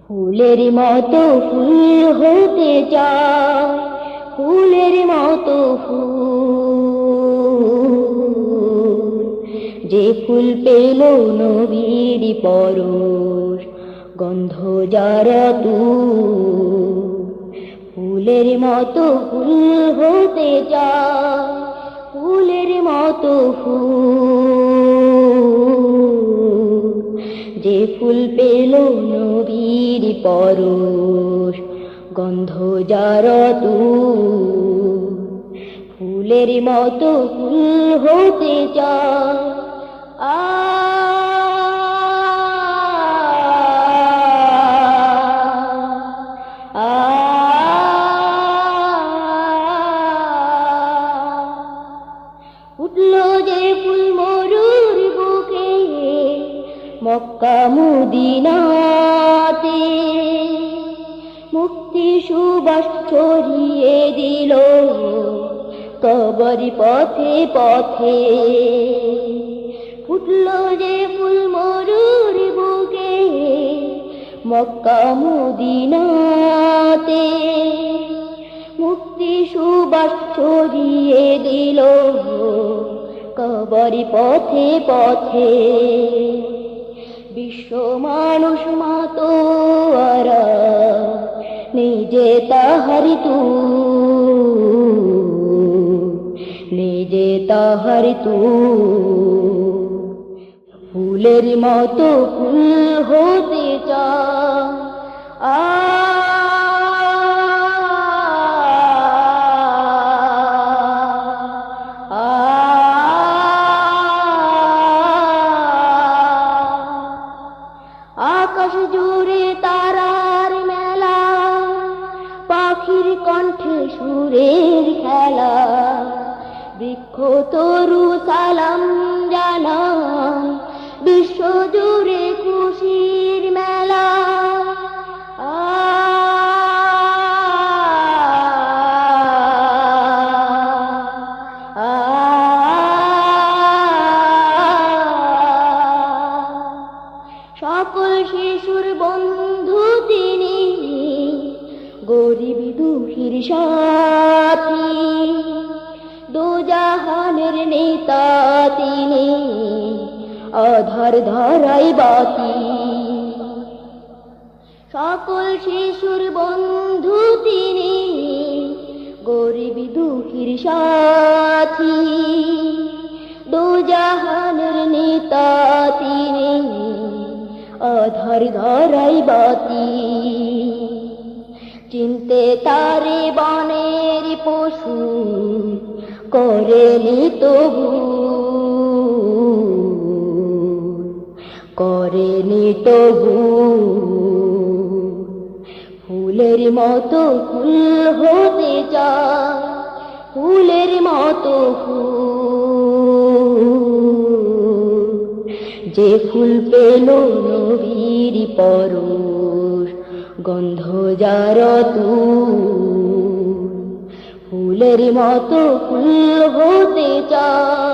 ফুলের মতো ফুল হতে চায়, ফুলের মতো ফুল, যে ফুল পেল নবীর পরশ, গন্ধ যার তুল। ফুলের মতো ফুল হতে চায়, ফুলের মতো ফুল, যে ফুল পেল নবীর পরশ, গন্ধ যার তুল। ফুলের মতো ফুল হতে চায়। উঠলো যে ফুল মরুর বুকে, মক্কা মদিনাতে, মুক্তি সুবাস ছড়িয়ে দিল কবর পথে পথে। ফুটলো যে ফুল মরুর বুকে, মক্কা মদিনাতে, মুক্তি সুবাস ছড়িয়ে দিল কবর পথে পথে। বিশ্ব মানুষ মাতোয়ারা নিজে তাহার তুল, নিজে তাহার তুল। ফুলের মতো ফুল হতে চায়। আকাশ জুড়ে তারার মেলা, পাখির কণ্ঠে সুরের খেলা, বৃক্ষ তরু সালাম জানায়, বিশ্ব জুড়ে খুশির মেলা। সকল শিশুর বন্ধু তিনি, গরিব দুঃখীর সাথী, দোজাহানের নেতা তিনি, আধার ধরাই বাতি। সকল শিশুর বন্ধু তিনি, গরিব দুঃখীর সাথী, দোজাহানের নেতা তিনি, আধার ধরাই বাতি। চিনতে তারে বনের পশু, করেনি তবু, করেনি তবু। ফুলের মতো ফুল হতে চায়, ফুলের মতো ফুল, যে ফুল পেল নবীর পরশ, গন্ধ যার তুল। ফুলের মতো ফুল হতে চায়।